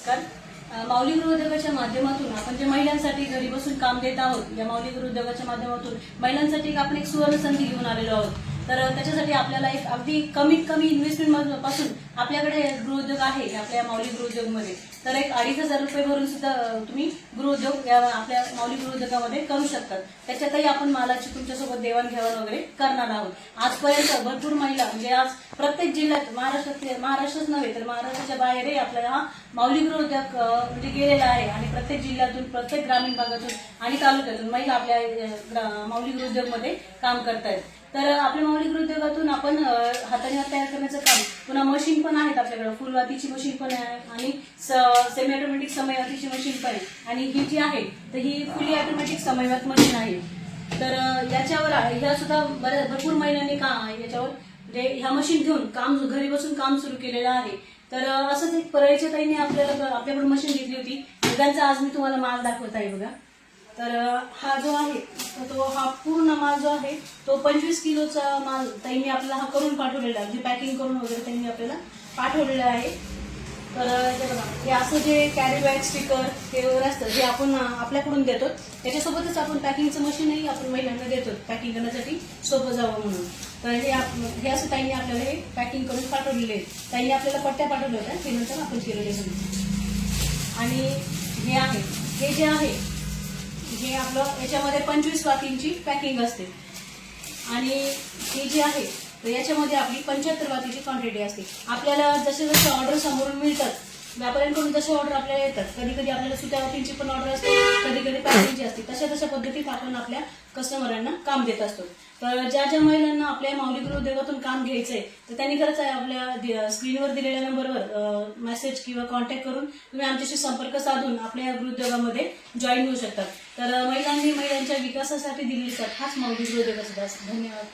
नमस्कार. माऊली गृहोद्योगाच्या माध्यमातून आपण जे महिलांसाठी घरी बसून काम देत आहोत, या माऊली गृहोद्योगाच्या माध्यमातून महिलांसाठी आपण एक सुवर्ण संधी घेऊन आलेलो आहोत. तर त्याच्यासाठी आपल्याला एक अगदी कमीत कमी इन्व्हेस्टमेंट पासून आपल्याकडे गृहोद्योग आहे आपल्या माऊली गृहोद्योगमध्ये. तर एक 2,500 रुपये भरून सुद्धा तुम्ही गृहोद्योग या आपल्या माऊली गृहोद्योगामध्ये करू शकतात. त्याच्यातही आपण मालाची तुमच्यासोबत देवाणघेवाण वगैरे करणार आहोत. आजपर्यंत भरपूर महिला म्हणजे आज प्रत्येक जिल्ह्यात महाराष्ट्रच नव्हे तर महाराष्ट्राच्या बाहेरही आपल्याला हा माऊली गृहोद्योग म्हणजे गेलेला आहे आणि प्रत्येक जिल्ह्यातून प्रत्येक ग्रामीण भागातून आणि तालुक्यातून महिला आपल्या माऊली गृहोद्योगमध्ये काम करतायत. तर आपल्या माऊली गृहोद्योगातून आपण हाताने हात तयार करण्याचं काम, पुन्हा मशीन पण आहेत आपल्याकडे, फुलवातीची मशीन पण आहे आणि सेमी ऑटोमॅटिक समयवातीची मशीन पण आहे. आणि ही जी आहे तर ही फुली ऑटोमॅटिक समयवात मशीन आहे. तर याच्यावर ह्या सुद्धा भरपूर महिलांनी याच्यावर म्हणजे ह्या मशीन घेऊन काम घरी बसून काम सुरू केलेलं आहे. तर असंच एक परळीच्या ताईने आपल्याकडून मशीन घेतली होती. त्यांचा आज मी तुम्हाला माल दाखवत आहे बघा. तर हा जो आहे तो हा पूर्ण माल जो आहे तो 25 किलोचा माल त्यांनी आपल्याला हा करून पाठवलेला आहे. पॅकिंग करून वगैरे त्यांनी आपल्याला पाठवलेलं आहे. तर हे बघा, हे असं जे कॅरी बॅग स्टिकर हे वगैरे असतं जे आपण आपल्याकडून देतो, त्याच्यासोबतच आपण पॅकिंगचं मशीनही आपण महिलांना देतो पॅकिंग करण्यासाठी सोपं जावं म्हणून. तर हे असं ताईंनी आपल्याला हे पॅकिंग करून पाठवलेले आहे. ताईंनी आपल्याला पट्ट्या पाठवल्या होत्या, ते नंतर आपण केलेले आहे. आणि हे आहे, हे जे आहे हे आपलं याच्यामध्ये 25 वातींची पॅकिंग असते. आणि ही जी आहे तर याच्यामध्ये आपली 75 वातीची क्वांटिटी असते. आपल्याला जसे जसे ऑर्डर समोरून मिळतात, व्यापाऱ्यांकडून जसे ऑर्डर आपल्याला येतात, कधी कधी आपल्याला सुत्या वातींची पण ऑर्डर असते, कधी कधी पॅकिंगची असते, तशा पद्धतीत आपण आपल्या कस्टमरांना काम देत असतो. तर ज्या ज्या महिलांना आपल्या माऊली गृहोद्योगातून काम घ्यायचंय तर त्यांनी खरंच आहे आपल्या स्क्रीनवर दिलेल्या नंबरवर मेसेज किंवा कॉन्टॅक्ट करून तुम्ही आमच्याशी संपर्क साधून आपल्या गृहोद्योगामध्ये जॉईन होऊ शकतात. तर महिलांनी महिलांच्या विकासासाठी दिलेली साथ हाच माऊली गृहोद्योगाचा. धन्यवाद.